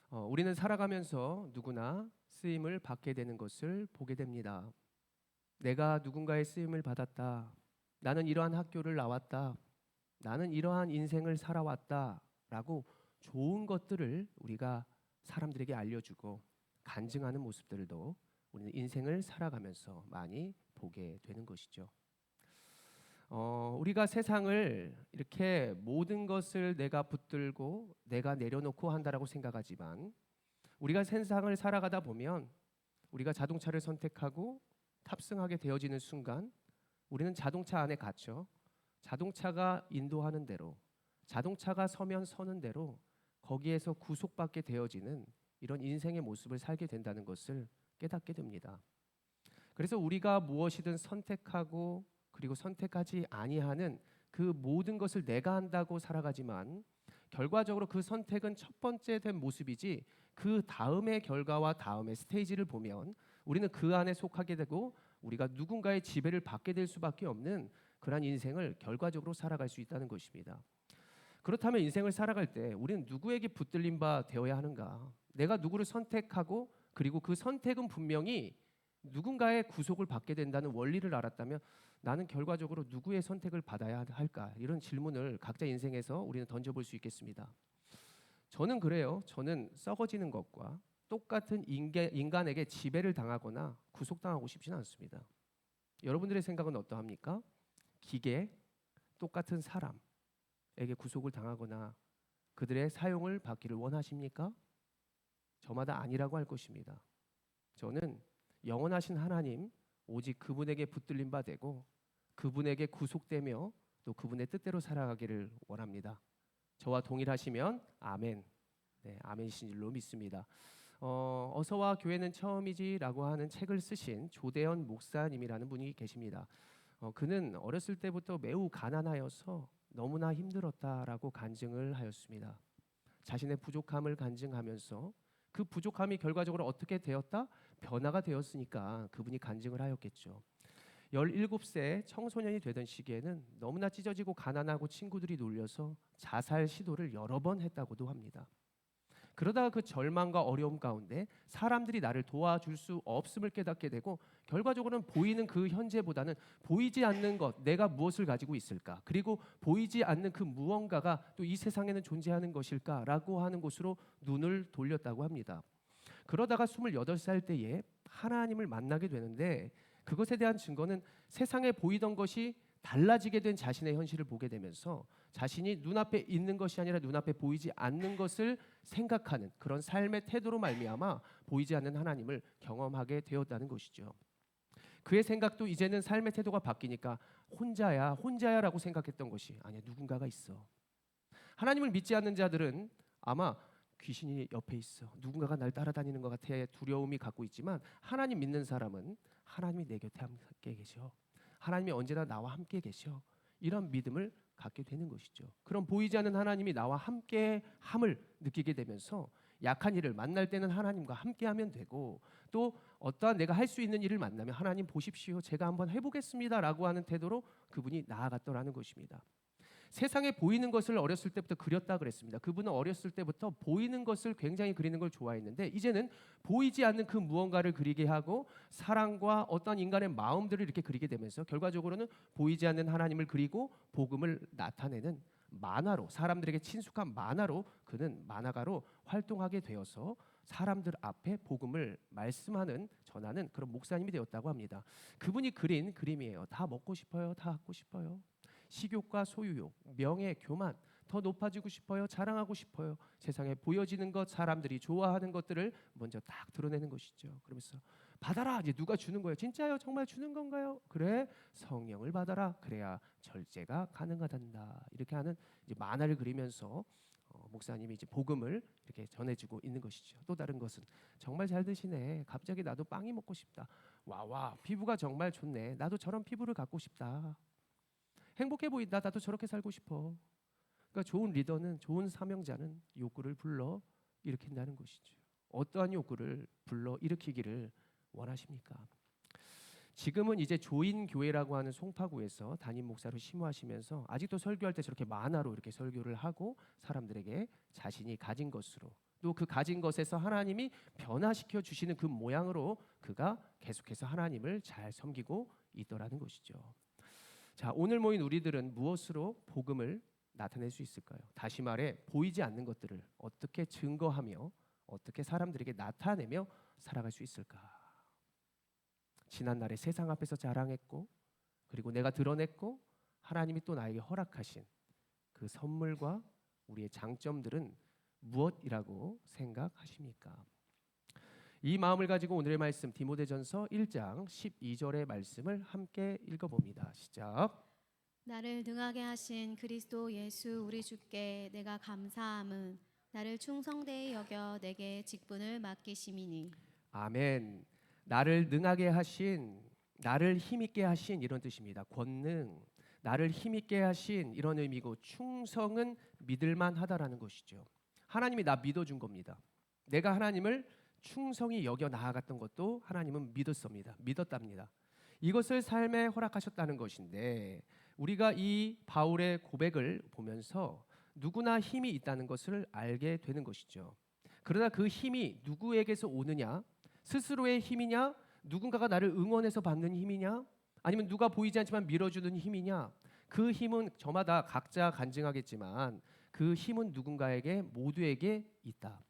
우리는 살아가면서 누구나 쓰임을 받게 되는 것을 보게 됩니다. 내가 누군가의 쓰임을 받았다. 나는 이러한 학교를 나왔다. 나는 이러한 인생을 살아왔다. 라고 좋은 것들을 우리가 사람들에게 알려주고 간증하는 모습들도 우리는 인생을 살아가면서 많이 보게 되는 것이죠. 우리가 세상을 이렇게 모든 것을 내가 붙들고 내가 내려놓고 한다라고 생각하지만 우리가 세상을 살아가다 보면 우리가 자동차를 선택하고 탑승하게 되어지는 순간 우리는 자동차 안에 갇혀 자동차가 인도하는 대로 자동차가 서면 서는 대로 거기에서 구속받게 되어지는 이런 인생의 모습을 살게 된다는 것을 깨닫게 됩니다. 그래서 우리가 무엇이든 선택하고 그리고 선택하지 아니하는 그 모든 것을 내가 한다고 살아가지만 결과적으로 그 선택은 첫 번째 된 모습이지 그 다음의 결과와 다음의 스테이지를 보면 우리는 그 안에 속하게 되고 우리가 누군가의 지배를 받게 될 수밖에 없는 그러한 인생을 결과적으로 살아갈 수 있다는 것입니다. 그렇다면 인생을 살아갈 때 우리는 누구에게 붙들린 바 되어야 하는가? 내가 누구를 선택하고 그리고 그 선택은 분명히 누군가의 구속을 받게 된다는 원리를 알았다면 나는 결과적으로 누구의 선택을 받아야 할까? 이런 질문을 각자 인생에서 우리는 던져볼 수 있겠습니다. 저는 그래요. 저는 썩어지는 것과 똑같은 인간에게 지배를 당하거나 구속당하고 싶지는 않습니다. 여러분들의 생각은 어떠합니까? 기계, 똑같은 사람에게 구속을 당하거나 그들의 사용을 받기를 원하십니까? 저마다 아니라고 할 것입니다. 저는 영원하신 하나님 오직 그분에게 붙들린 바 되고 그분에게 구속되며 또 그분의 뜻대로 살아가기를 원합니다. 저와 동일하시면 아멘. 네, 아멘이신 줄로 믿습니다. 어서와 교회는 처음이지라고 하는 책을 쓰신 조대현 목사님이라는 분이 계십니다. 그는 어렸을 때부터 매우 가난하여서 너무나 힘들었다라고 간증을 하였습니다. 자신의 부족함을 간증하면서 그 부족함이 결과적으로 어떻게 되었다? 변화가 되었으니까 그분이 간증을 하였겠죠. 17세 청소년이 되던 시기에는 너무나 찢어지고 가난하고 친구들이 놀려서 자살 시도를 여러 번 했다고도 합니다. 그러다가 그 절망과 어려움 가운데 사람들이 나를 도와줄 수 없음을 깨닫게 되고 결과적으로는 보이는 그 현재보다는 보이지 않는 것, 내가 무엇을 가지고 있을까? 그리고 보이지 않는 그 무언가가 또 이 세상에는 존재하는 것일까라고 하는 곳으로 눈을 돌렸다고 합니다. 그러다가 28살 때에 하나님을 만나게 되는데 그것에 대한 증거는 세상에 보이던 것이 달라지게 된 자신의 현실을 보게 되면서 자신이 눈앞에 있는 것이 아니라 눈앞에 보이지 않는 것을 생각하는 그런 삶의 태도로 말미암아 보이지 않는 하나님을 경험하게 되었다는 것이죠. 그의 생각도 이제는 삶의 태도가 바뀌니까 혼자야라고 생각했던 것이 아니야, 누군가가 있어. 하나님을 믿지 않는 자들은 아마 귀신이 옆에 있어, 누군가가 날 따라다니는 것 같아 두려움이 갖고 있지만 하나님 믿는 사람은 하나님이 내 곁에 함께 계셔. 하나님이 언제나 나와 함께 계셔. 이런 믿음을 갖게 되는 것이죠. 그럼 보이지 않는 하나님이 나와 함께 함을 느끼게 되면서 약한 일을 만날 때는 하나님과 함께 하면 되고 또 어떠한 내가 할 수 있는 일을 만나면 하나님 보십시오. 제가 한번 해보겠습니다. 라고 하는 태도로 그분이 나아갔더라는 것입니다. 세상에 보이는 것을 어렸을 때부터 그렸다 그랬습니다. 그분은 어렸을 때부터 보이는 것을 굉장히 그리는 걸 좋아했는데 이제는 보이지 않는 그 무언가를 그리게 하고 사랑과 어떤 인간의 마음들을 이렇게 그리게 되면서 결과적으로는 보이지 않는 하나님을 그리고 복음을 나타내는 만화로, 사람들에게 친숙한 만화로 그는 만화가로 활동하게 되어서 사람들 앞에 복음을 말씀하는, 전하는 그런 목사님이 되었다고 합니다. 그분이 그린 그림이에요. 다 먹고 싶어요. 다 갖고 싶어요. 식욕과 소유욕, 명예, 교만, 더 높아지고 싶어요. 자랑하고 싶어요. 세상에 보여지는 것, 사람들이 좋아하는 것들을 먼저 딱 드러내는 것이죠. 그러면서 받아라. 이제 누가 주는 거예요. 진짜요? 정말 주는 건가요? 그래, 성령을 받아라. 그래야 절제가 가능하단다. 이렇게 하는 이제 만화를 그리면서 목사님이 이제 복음을 이렇게 전해주고 있는 것이죠. 또 다른 것은 정말 잘 드시네. 갑자기 나도 빵이 먹고 싶다. 와와, 피부가 정말 좋네. 나도 저런 피부를 갖고 싶다. 행복해 보인다. 나도 저렇게 살고 싶어. 그러니까 좋은 리더는, 좋은 사명자는 욕구를 불러 일으킨다는 것이죠. 어떠한 욕구를 불러 일으키기를 원하십니까? 지금은 이제 조인교회라고 하는 송파구에서 담임 목사로 심호하시면서 아직도 설교할 때 저렇게 만화로 이렇게 설교를 하고 사람들에게 자신이 가진 것으로 또 그 가진 것에서 하나님이 변화시켜 주시는 그 모양으로 그가 계속해서 하나님을 잘 섬기고 있더라는 것이죠. 자, 오늘 모인 우리들은 무엇으로 복음을 나타낼 수 있을까요? 다시 말해 보이지 않는 것들을 어떻게 증거하며 어떻게 사람들에게 나타내며 살아갈 수 있을까? 지난날에 세상 앞에서 자랑했고 그리고 내가 드러냈고 하나님이 또 나에게 허락하신 그 선물과 우리의 장점들은 무엇이라고 생각하십니까? 이 마음을 가지고 오늘의 말씀 디모데전서 1장 12절의 말씀을 함께 읽어봅니다. 시작. 나를 능하게 하신 그리스도 예수 우리 주께 내가 감사함은 나를 충성되이 여겨 내게 직분을 맡기심이니. 아멘. 나를 능하게 하신, 나를 힘있게 하신 이런 뜻입니다. 권능, 나를 힘있게 하신 이런 의미고, 충성은 믿을만하다라는 것이죠. 하나님이 나 믿어준 겁니다. 내가 하나님을 충성히 여겨 나아갔던 것도 하나님은 믿었답니다. 이것을 삶에 허락하셨다는 것인데, 우리가 이 바울의 고백을 보면서 누구나 힘이 있다는 것을 알게 되는 것이죠. 그러나 그 힘이 누구에게서 오느냐? 스스로의 힘이냐? 누군가가 나를 응원해서 받는 힘이냐? 아니면 누가 보이지 않지만 밀어주는 힘이냐? 그 힘은 저마다 각자 간증하겠지만 그 힘은 누군가에게, 모두에게 있다.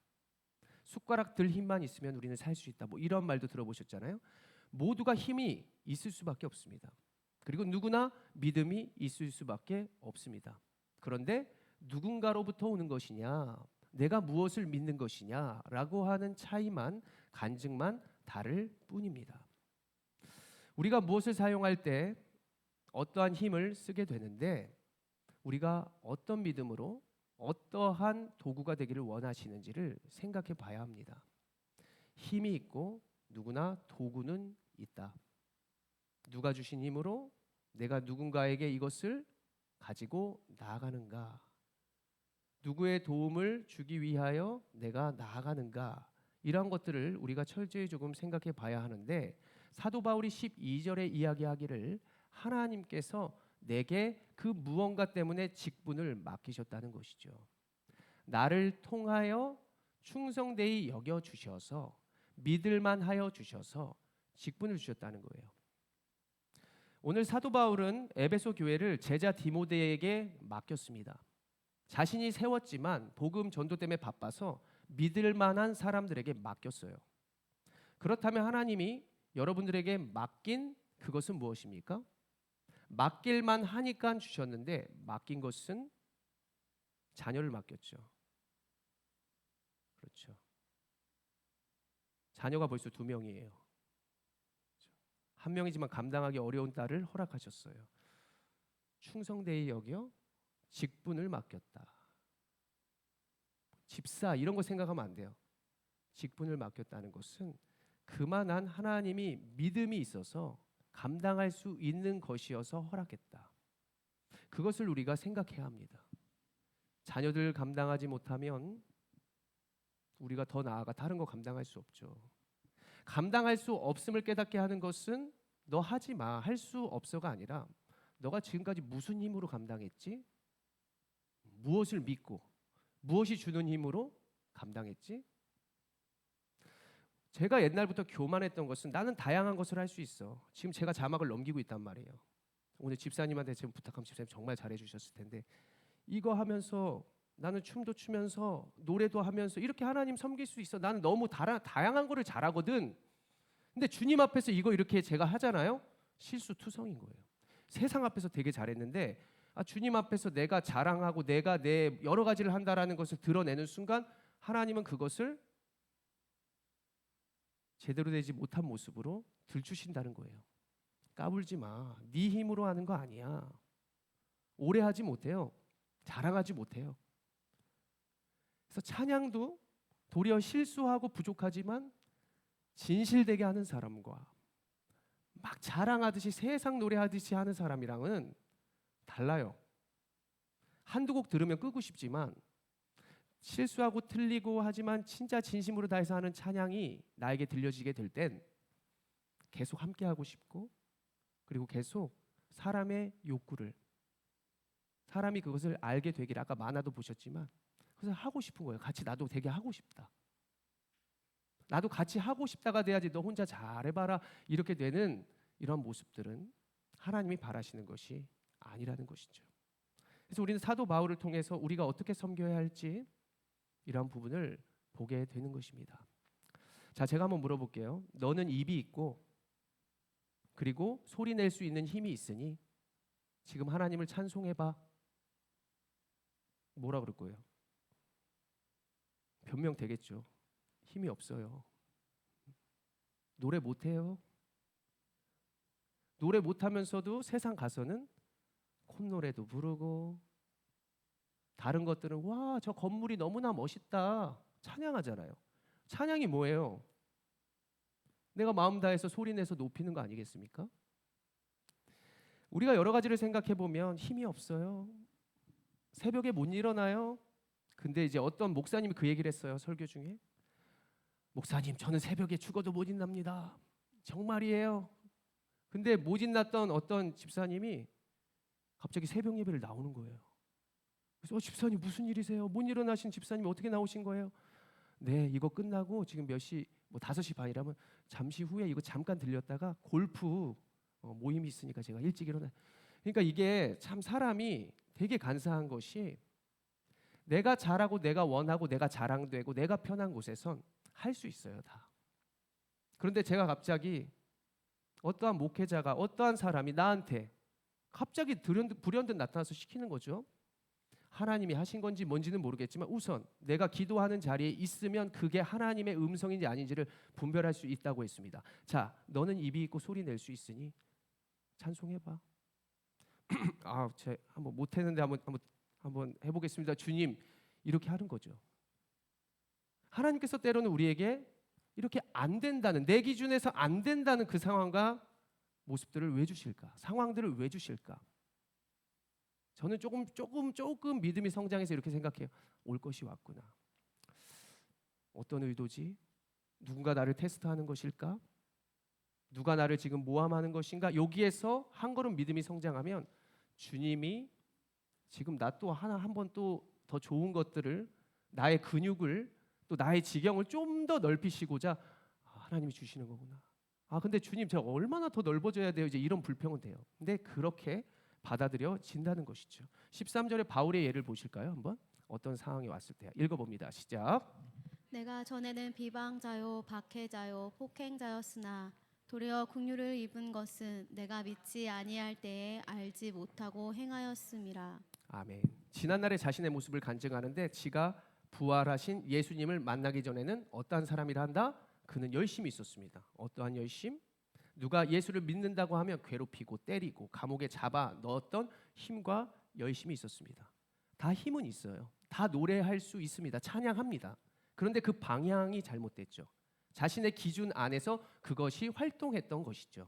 숟가락 들 힘만 있으면 우리는 살 수 있다. 뭐 이런 말도 들어보셨잖아요. 모두가 힘이 있을 수밖에 없습니다. 그리고 누구나 믿음이 있을 수밖에 없습니다. 그런데 누군가로부터 오는 것이냐, 내가 무엇을 믿는 것이냐라고 하는 차이만, 간증만 다를 뿐입니다. 우리가 무엇을 사용할 때 어떠한 힘을 쓰게 되는데, 우리가 어떤 믿음으로 어떠한 도구가 되기를 원하시는지를 생각해 봐야 합니다. 힘이 있고 누구나 도구는 있다. 누가 주신 힘으로 내가 누군가에게 이것을 가지고 나아가는가? 누구의 도움을 주기 위하여 내가 나아가는가? 이런 것들을 우리가 철저히 조금 생각해 봐야 하는데, 사도 바울이 12절에 이야기하기를 하나님께서 내게 그 무언가 때문에 직분을 맡기셨다는 것이죠. 나를 통하여 충성되이 여겨 주셔서, 믿을만 하여 주셔서 직분을 주셨다는 거예요. 오늘 사도 바울은 에베소 교회를 제자 디모데에게 맡겼습니다. 자신이 세웠지만 복음 전도 때문에 바빠서 믿을 만한 사람들에게 맡겼어요. 그렇다면 하나님이 여러분들에게 맡긴 그것은 무엇입니까? 맡길만 하니까 주셨는데, 맡긴 것은 자녀를 맡겼죠. 그렇죠. 자녀가 벌써 2명이에요. 한 명이지만 감당하기 어려운 딸을 허락하셨어요. 충성되이 여겨 직분을 맡겼다. 집사 이런 거 생각하면 안 돼요. 직분을 맡겼다는 것은 그만한 하나님이 믿음이 있어서 감당할 수 있는 것이어서 허락했다. 그것을 우리가 생각해야 합니다. 자녀들 감당하지 못하면 우리가 더 나아가 다른 거 감당할 수 없죠. 감당할 수 없음을 깨닫게 하는 것은 너 하지 마, 할 수 없어가 아니라 너가 지금까지 무슨 힘으로 감당했지? 무엇을 믿고 무엇이 주는 힘으로 감당했지? 제가 옛날부터 교만했던 것은 나는 다양한 것을 할 수 있어. 지금 제가 자막을 넘기고 있단 말이에요. 오늘 집사님한테 지금 부탁하면 집사님 정말 잘해 주셨을 텐데, 이거 하면서 나는 춤도 추면서 노래도 하면서 이렇게 하나님 섬길 수 있어. 나는 너무 다양한 거를 잘하거든. 근데 주님 앞에서 이거 이렇게 제가 하잖아요. 실수투성인 거예요. 세상 앞에서 되게 잘했는데 주님 앞에서 내가 자랑하고 내가 내 여러 가지를 한다라는 것을 드러내는 순간 하나님은 그것을 제대로 되지 못한 모습으로 들추신다는 거예요. 까불지 마. 네 힘으로 하는 거 아니야. 오래 하지 못해요. 자랑하지 못해요. 그래서 찬양도 도리어 실수하고 부족하지만 진실되게 하는 사람과 막 자랑하듯이 세상 노래하듯이 하는 사람이랑은 달라요. 한두 곡 들으면 끄고 싶지만 실수하고 틀리고 하지만 진짜 진심으로 다해서 하는 찬양이 나에게 들려지게 될 땐 계속 함께하고 싶고, 그리고 계속 사람의 욕구를, 사람이 그것을 알게 되기를, 아까 만화도 보셨지만 그래서 하고 싶은 거예요. 같이 나도 되게 하고 싶다. 나도 같이 하고 싶다가 돼야지 너 혼자 잘해봐라 이렇게 되는 이런 모습들은 하나님이 바라시는 것이 아니라는 것이죠. 그래서 우리는 사도 바울을 통해서 우리가 어떻게 섬겨야 할지 이런 부분을 보게 되는 것입니다. 자, 제가 한번 물어볼게요. 너는 입이 있고 그리고 소리 낼 수 있는 힘이 있으니 지금 하나님을 찬송해봐. 뭐라 그럴 거예요? 변명 되겠죠. 힘이 없어요. 노래 못해요. 노래 못하면서도 세상 가서는 콧노래도 부르고 다른 것들은 와, 저 건물이 너무나 멋있다 찬양하잖아요. 찬양이 뭐예요? 내가 마음 다해서 소리 내서 높이는 거 아니겠습니까? 우리가 여러 가지를 생각해 보면 힘이 없어요. 새벽에 못 일어나요. 근데 이제 어떤 목사님이 그 얘기를 했어요. 설교 중에. 목사님, 저는 새벽에 죽어도 못 일어납니다. 정말이에요. 근데 못 일어났던 어떤 집사님이 갑자기 새벽 예배를 나오는 거예요. 그래서 집사님 무슨 일이세요? 못 일어나신 집사님이 어떻게 나오신 거예요? 네, 이거 끝나고 지금 몇 시, 뭐 5시 반이라면 잠시 후에 이거 잠깐 들렸다가 골프 모임이 있으니까 제가 일찍 일어나. 그러니까 이게 참 사람이 되게 간사한 것이 내가 잘하고 내가 원하고 내가 자랑되고 내가 편한 곳에선 할 수 있어요, 다. 그런데 제가 갑자기 어떠한 목회자가 어떠한 사람이 나한테 갑자기 불현듯 나타나서 시키는 거죠. 하나님이 하신 건지 뭔지는 모르겠지만 우선 내가 기도하는 자리에 있으면 그게 하나님의 음성인지 아닌지를 분별할 수 있다고 했습니다. 자, 너는 입이 있고 소리 낼 수 있으니 찬송해봐. 제 한번 못했는데 한번 해보겠습니다. 주님, 이렇게 하는 거죠. 하나님께서 때로는 우리에게 이렇게 안 된다는, 내 기준에서 안 된다는 그 상황과 모습들을 왜 주실까? 상황들을 왜 주실까? 저는 조금 믿음이 성장해서 이렇게 생각해요. 올 것이 왔구나. 어떤 의도지? 누군가 나를 테스트하는 것일까? 누가 나를 지금 모함하는 것인가? 여기에서 한 걸음 믿음이 성장하면 주님이 지금 나 또 한 번 또 더 좋은 것들을, 나의 근육을 또 나의 지경을 좀 더 넓히시고자 하나님이 주시는 거구나. 근데 주님, 제가 얼마나 더 넓어져야 돼요? 이제 이런 불평은 돼요. 근데 그렇게 받아들여진다는 것이죠. 13절에 바울의 예를 보실까요? 한번 어떤 상황이 왔을 때 읽어봅니다. 시작. 내가 전에는 비방자요 박해자요 폭행자였으나 도리어 긍휼을 입은 것은 내가 믿지 아니할 때에 알지 못하고 행하였음이라. 아멘. 지난날의 자신의 모습을 간증하는데 지가 부활하신 예수님을 만나기 전에는 어떠한 사람이라 한다? 그는 열심히 있었습니다. 어떠한 열심? 누가 예수를 믿는다고 하면 괴롭히고 때리고 감옥에 잡아 넣었던 힘과 열심이 있었습니다. 다 힘은 있어요. 다 노래할 수 있습니다. 찬양합니다. 그런데 그 방향이 잘못됐죠. 자신의 기준 안에서 그것이 활동했던 것이죠.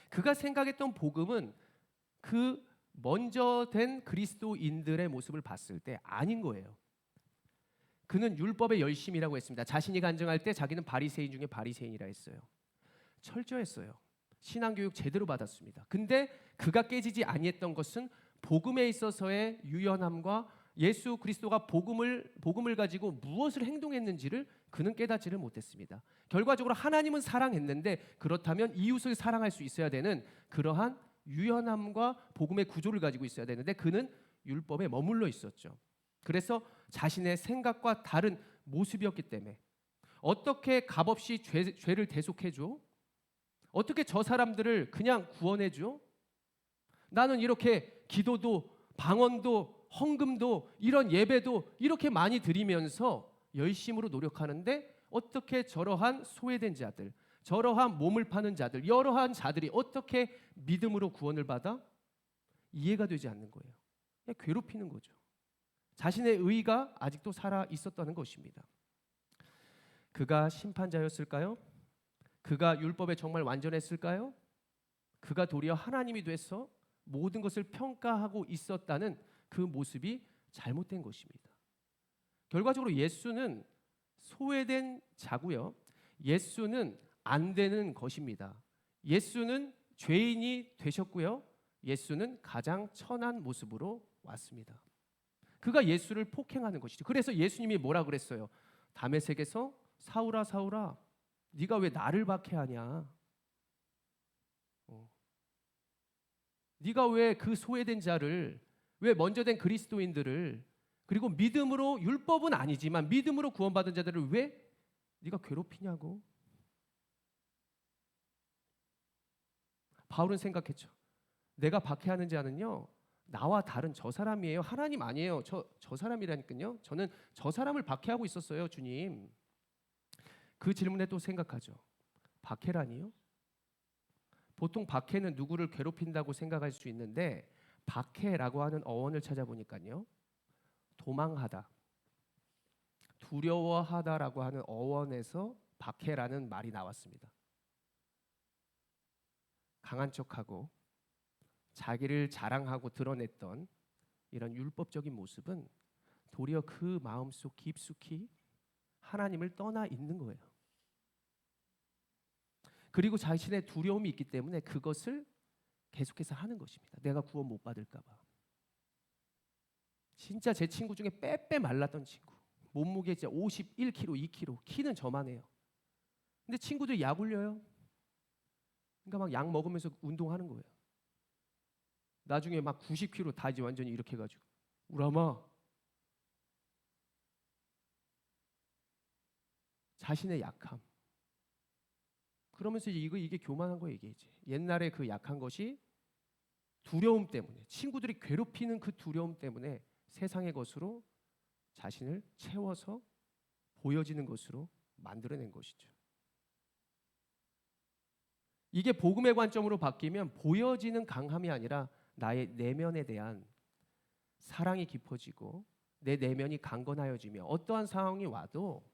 그가 생각했던 복음은 그 먼저 된 그리스도인들의 모습을 봤을 때 아닌 거예요. 그는 율법의 열심이라고 했습니다. 자신이 간증할 때 자기는 바리새인 중에 바리새인이라 했어요. 철저했어요. 신앙교육 제대로 받았습니다. 근데 그가 깨지지 아니했던 것은 복음에 있어서의 유연함과 예수 그리스도가 복음을 가지고 무엇을 행동했는지를 그는 깨닫지를 못했습니다. 결과적으로 하나님은 사랑했는데 그렇다면 이웃을 사랑할 수 있어야 되는 그러한 유연함과 복음의 구조를 가지고 있어야 되는데 그는 율법에 머물러 있었죠. 그래서 자신의 생각과 다른 모습이었기 때문에 어떻게 값없이 죄를 대속해줘? 어떻게 저 사람들을 그냥 구원해줘? 나는 이렇게 기도도 방언도 헌금도 이런 예배도 이렇게 많이 드리면서 열심으로 노력하는데 어떻게 저러한 소외된 자들, 저러한 몸을 파는 자들, 여러한 자들이 어떻게 믿음으로 구원을 받아? 이해가 되지 않는 거예요. 그냥 괴롭히는 거죠. 자신의 의가 아직도 살아 있었다는 것입니다. 그가 심판자였을까요? 그가 율법에 정말 완전했을까요? 그가 도리어 하나님이 돼서 모든 것을 평가하고 있었다는 그 모습이 잘못된 것입니다. 결과적으로 예수는 소외된 자고요. 예수는 안 되는 것입니다. 예수는 죄인이 되셨고요. 예수는 가장 천한 모습으로 왔습니다. 그가 예수를 폭행하는 것이죠. 그래서 예수님이 뭐라 그랬어요? 다메섹에서 사울아 사울아 네가 왜 나를 박해하냐? 네가 왜 그 소외된 자를, 왜 먼저 된 그리스도인들을, 그리고 믿음으로, 율법은 아니지만 믿음으로 구원받은 자들을 왜 네가 괴롭히냐고. 바울은 생각했죠. 내가 박해하는 자는요 나와 다른 저 사람이에요. 하나님 아니에요. 저 사람이라니까요. 저는 저 사람을 박해하고 있었어요, 주님. 그 질문에 또 생각하죠. 박해라니요? 보통 박해는 누구를 괴롭힌다고 생각할 수 있는데 박해라고 하는 어원을 찾아보니까요. 도망하다, 두려워하다라고 하는 어원에서 박해라는 말이 나왔습니다. 강한 척하고 자기를 자랑하고 드러냈던 이런 율법적인 모습은 도리어 그 마음속 깊숙이 하나님을 떠나 있는 거예요. 그리고 자신의 두려움이 있기 때문에 그것을 계속해서 하는 것입니다. 내가 구원 못 받을까 봐. 진짜 제 친구 중에 빼빼 말랐던 친구, 몸무게 진짜 51kg, 2kg, 키는 저만해요. 근데 친구들이 약 올려요. 그러니까 막 약 먹으면서 운동하는 거예요. 나중에 막 90kg 다 이제 완전히 이렇게 해가지고 우라마 자신의 약함. 그러면서 이게 교만한 거 얘기했지. 옛날에 그 약한 것이 두려움 때문에, 친구들이 괴롭히는 그 두려움 때문에 세상의 것으로 자신을 채워서 보여지는 것으로 만들어낸 것이죠. 이게 복음의 관점으로 바뀌면 보여지는 강함이 아니라 나의 내면에 대한 사랑이 깊어지고 내 내면이 강건하여지며 어떠한 상황이 와도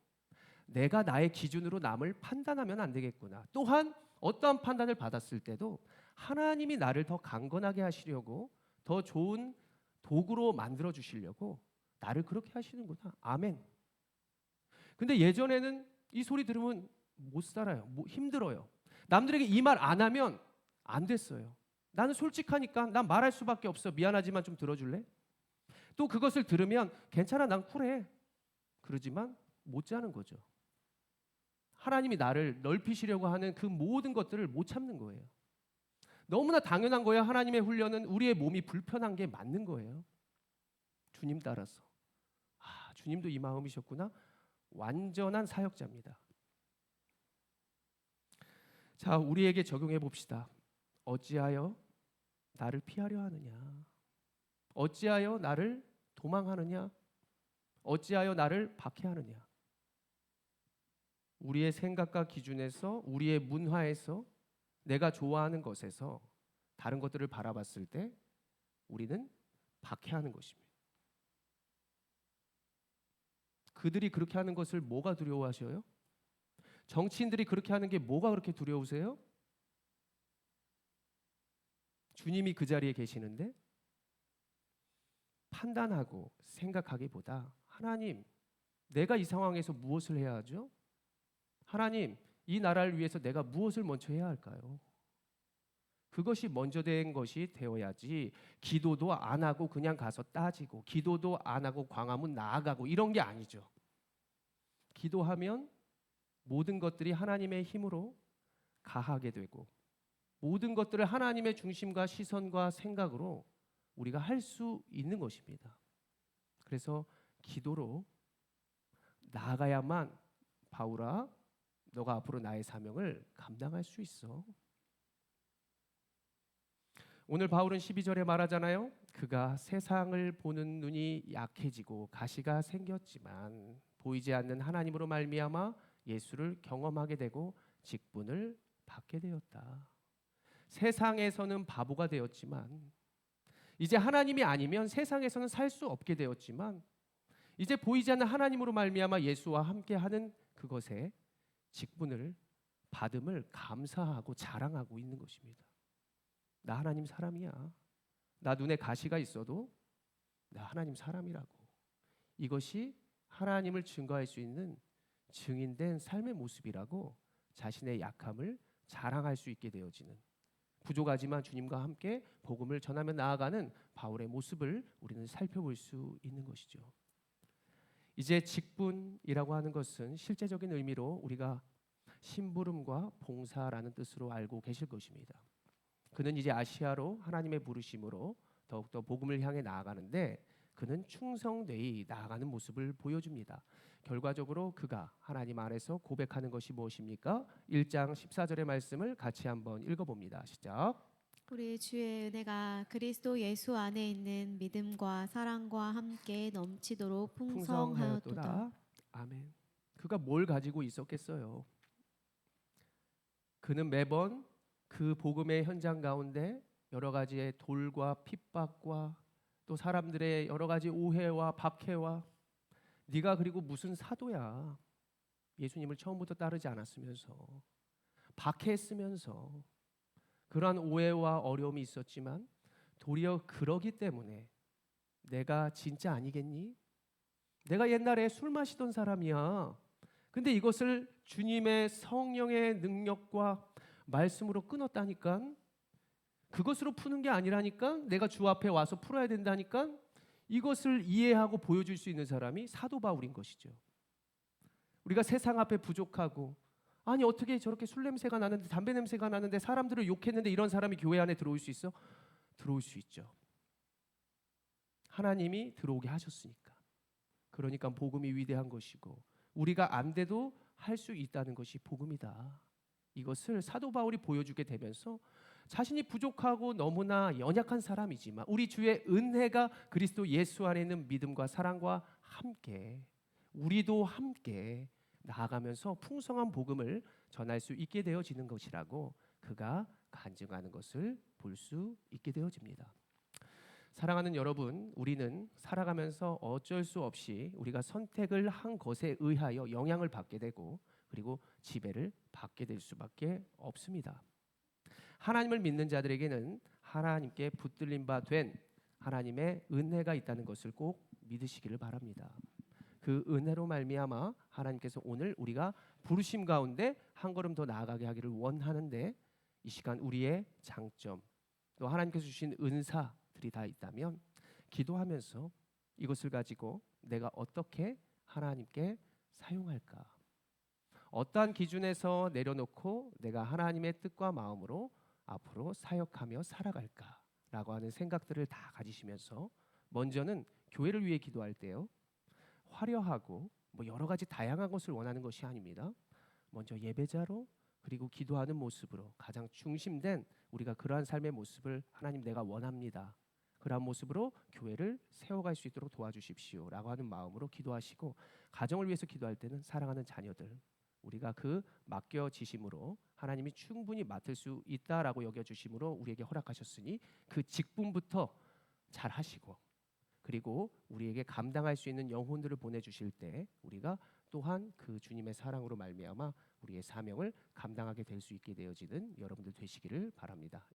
내가 나의 기준으로 남을 판단하면 안 되겠구나. 또한 어떠한 판단을 받았을 때도 하나님이 나를 더 강건하게 하시려고 더 좋은 도구로 만들어 주시려고 나를 그렇게 하시는구나. 아멘. 근데 예전에는 이 소리 들으면 못 살아요. 힘들어요. 남들에게 이 말 안 하면 안 됐어요. 나는 솔직하니까 난 말할 수밖에 없어. 미안하지만 좀 들어줄래? 또 그것을 들으면 괜찮아, 난 쿨해. 그러지만 못 자는 거죠. 하나님이 나를 넓히시려고 하는 그 모든 것들을 못 참는 거예요. 너무나 당연한 거예요. 하나님의 훈련은 우리의 몸이 불편한 게 맞는 거예요. 주님 따라서. 주님도 이 마음이셨구나. 완전한 사역자입니다. 자, 우리에게 적용해 봅시다. 어찌하여 나를 피하려 하느냐? 어찌하여 나를 도망하느냐? 어찌하여 나를 박해하느냐? 우리의 생각과 기준에서, 우리의 문화에서, 내가 좋아하는 것에서 다른 것들을 바라봤을 때 우리는 박해하는 것입니다. 그들이 그렇게 하는 것을 뭐가 두려워하셔요? 정치인들이 그렇게 하는 게 뭐가 그렇게 두려우세요? 주님이 그 자리에 계시는데 판단하고 생각하기보다 하나님, 내가 이 상황에서 무엇을 해야 하죠? 하나님, 이 나라를 위해서 내가 무엇을 먼저 해야 할까요? 그것이 먼저 된 것이 되어야지 기도도 안 하고 그냥 가서 따지고 기도도 안 하고 광화문 나아가고 이런 게 아니죠. 기도하면 모든 것들이 하나님의 힘으로 가하게 되고 모든 것들을 하나님의 중심과 시선과 생각으로 우리가 할 수 있는 것입니다. 그래서 기도로 나아가야만 바울아, 너가 앞으로 나의 사명을 감당할 수 있어. 오늘 바울은 12절에 말하잖아요. 그가 세상을 보는 눈이 약해지고 가시가 생겼지만 보이지 않는 하나님으로 말미암아 예수를 경험하게 되고 직분을 받게 되었다. 세상에서는 바보가 되었지만 이제 하나님이 아니면 세상에서는 살 수 없게 되었지만 이제 보이지 않는 하나님으로 말미암아 예수와 함께하는 그것에 직분을 받음을 감사하고 자랑하고 있는 것입니다. 나 하나님 사람이야. 나 눈에 가시가 있어도 나 하나님 사람이라고. 이것이 하나님을 증거할 수 있는 증인된 삶의 모습이라고 자신의 약함을 자랑할 수 있게 되어지는 부족하지만 주님과 함께 복음을 전하며 나아가는 바울의 모습을 우리는 살펴볼 수 있는 것이죠. 이제 직분이라고 하는 것은 실제적인 의미로 우리가 심부름과 봉사라는 뜻으로 알고 계실 것입니다. 그는 이제 아시아로 하나님의 부르심으로 더욱더 복음을 향해 나아가는데 그는 충성되이 나아가는 모습을 보여줍니다. 결과적으로 그가 하나님 안에서 고백하는 것이 무엇입니까? 1장 14절의 말씀을 같이 한번 읽어봅니다. 시작. 우리 주의 은혜가 그리스도 예수 안에 있는 믿음과 사랑과 함께 넘치도록 풍성하였도다. 풍성하였도다. 아멘. 그가 뭘 가지고 있었겠어요? 그는 매번 그 복음의 현장 가운데 여러 가지의 돌과 핍박과 또 사람들의 여러 가지 오해와 박해와 네가 그리고 무슨 사도야, 예수님을 처음부터 따르지 않았으면서 박해했으면서 그러한 오해와 어려움이 있었지만 도리어 그러기 때문에 내가 진짜 아니겠니? 내가 옛날에 술 마시던 사람이야. 근데 이것을 주님의 성령의 능력과 말씀으로 끊었다니까. 그것으로 푸는 게 아니라니까. 내가 주 앞에 와서 풀어야 된다니까. 이것을 이해하고 보여줄 수 있는 사람이 사도 바울인 것이죠. 우리가 세상 앞에 부족하고 아니 어떻게 저렇게 술 냄새가 나는데 담배 냄새가 나는데 사람들을 욕했는데 이런 사람이 교회 안에 들어올 수 있어? 들어올 수 있죠. 하나님이 들어오게 하셨으니까. 그러니까 복음이 위대한 것이고 우리가 안 돼도 할 수 있다는 것이 복음이다. 이것을 사도 바울이 보여주게 되면서 자신이 부족하고 너무나 연약한 사람이지만 우리 주의 은혜가 그리스도 예수 안에 있는 믿음과 사랑과 함께 우리도 함께 나아가면서 풍성한 복음을 전할 수 있게 되어지는 것이라고 그가 간증하는 것을 볼 수 있게 되어집니다. 사랑하는 여러분, 우리는 살아가면서 어쩔 수 없이 우리가 선택을 한 것에 의하여 영향을 받게 되고 그리고 지배를 받게 될 수밖에 없습니다. 하나님을 믿는 자들에게는 하나님께 붙들림 바 된 하나님의 은혜가 있다는 것을 꼭 믿으시기를 바랍니다. 그 은혜로 말미암아 하나님께서 오늘 우리가 부르심 가운데 한 걸음 더 나아가게 하기를 원하는데 이 시간 우리의 장점 또 하나님께서 주신 은사들이 다 있다면 기도하면서 이것을 가지고 내가 어떻게 하나님께 사용할까? 어떠한 기준에서 내려놓고 내가 하나님의 뜻과 마음으로 앞으로 사역하며 살아갈까라고 하는 생각들을 다 가지시면서 먼저는 교회를 위해 기도할 때요. 화려하고 여러 가지 다양한 것을 원하는 것이 아닙니다. 먼저 예배자로 그리고 기도하는 모습으로 가장 중심된 우리가 그러한 삶의 모습을 하나님 내가 원합니다. 그러한 모습으로 교회를 세워갈 수 있도록 도와주십시오라고 하는 마음으로 기도하시고 가정을 위해서 기도할 때는 사랑하는 자녀들 우리가 그 맡겨지심으로 하나님이 충분히 맡을 수 있다라고 여겨주심으로 우리에게 허락하셨으니 그 직분부터 잘 하시고 그리고 우리에게 감당할 수 있는 영혼들을 보내주실 때 우리가 또한 그 주님의 사랑으로 말미암아 우리의 사명을 감당하게 될 수 있게 되어지는 여러분들 되시기를 바랍니다.